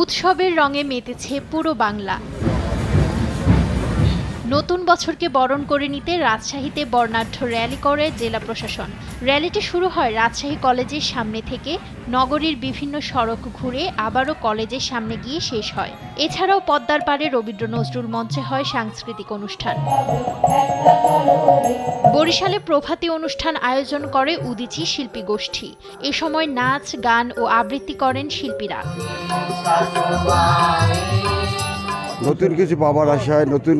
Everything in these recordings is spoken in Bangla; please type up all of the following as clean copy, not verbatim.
উৎসবের রঙে মেতেছে পুরো বাংলা। নতুন বছরকে বরণ করে নিতে রাজশাহীতে বর্ণাঢ্য র্যালি করে জেলা প্রশাসন। র্যালিটি শুরু হয় রাজশাহী কলেজের সামনে থেকে, নগরীর বিভিন্ন সড়ক ঘুরে আবারও কলেজের সামনে গিয়ে শেষ হয়। এছাড়াও পদ্মার পাড়ে রবীন্দ্র নজরুল মঞ্চে হয় সাংস্কৃতিক অনুষ্ঠান। বরিশালে প্রভাতী অনুষ্ঠান আয়োজন করে উদীচী শিল্পী গোষ্ঠী। এ সময় নাচ, গান ও আবৃত্তি করেন শিল্পীরা। নতুন কিছু পাবার আশায়, নতুন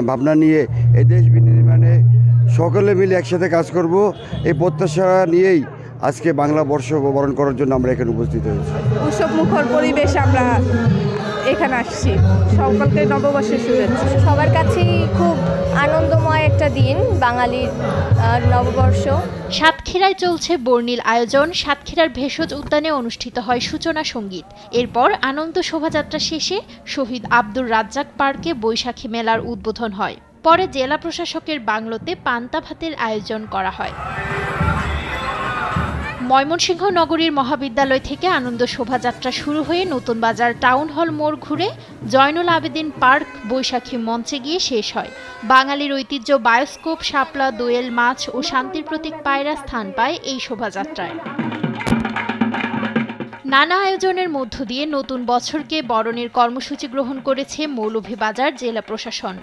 ভাবনা নিয়ে এই দেশ বিনির্মাণে সকলে মিলে একসাথে কাজ করব, এই প্রত্যাশা নিয়েই আজকে বাংলা বর্ষ বরণ করার জন্য আমরা এখানে উপস্থিত হয়েছি। উৎসব মুখর পরিবেশ আমরা এখানে আসছি। সকলকে নববর্ষের শুভেচ্ছা। সবার কাছেই খুব আনন্দময় একটা দিন বাঙালির নববর্ষ। সাতক্ষীরায় চলছে বর্ণিল আয়োজন। সাতক্ষীরার ভেষজ উদ্যানে অনুষ্ঠিত হয় সূচনা সঙ্গীত। এরপর আনন্দ শোভাযাত্রা শেষে শহীদ আব্দুর রাজ্জাক পার্কে বৈশাখী মেলার উদ্বোধন হয়। পরে জেলা প্রশাসকের বাংলোতে পান্তা ভাতের আয়োজন করা হয়। ময়মনসিংহ নগরীর মহাবিদ্যালয় থেকে আনন্দ শোভাযাত্রা শুরু হয়ে নতুন বাজার টাউন হল মোড় ঘুরে জয়নুল আবেদিন পার্ক বৈশাখী মঞ্চে গিয়ে শেষ হয়। বাঙালির ঐতিহ্য বায়োস্কোপ, শাপলা, দোয়েল মাছ ও শান্তির প্রতীক পায়রা স্থান পায় এই শোভাযাত্রায়। নানা আয়োজনের মধ্য দিয়ে নতুন বছরকে বরণের কর্মসূচি গ্রহণ করেছে মৌলভীবাজার জেলা প্রশাসন।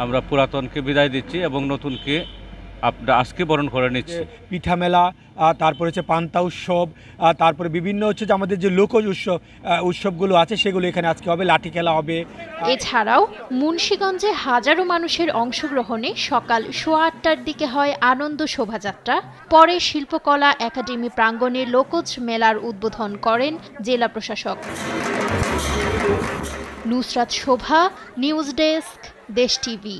আমরা পুরাতনকে বিদায় দিচ্ছি এবং নতুনকে আজকে বরণ করে নিচ্ছি। পিঠা মেলা, তারপরে হচ্ছে পান্তা উৎসব, তারপরে বিভিন্ন হচ্ছে যে আমাদের যে লোকজ উৎসবগুলো আছে সেগুলো এখানে আজকে হবে। লাঠি খেলা হবে। এছাড়াও মুন্সিগঞ্জে হাজারো মানুষের অংশগ্রহণে সকাল 8:15টার দিকে হয় আনন্দ শোভাযাত্রা। পরে শিল্পকলা একাডেমি প্রাঙ্গণে লোকজ মেলার উদ্বোধন করেন জেলা প্রশাসক। নুসরাত শোভা, নিউজ ডেস্ক, দেশ টিভি।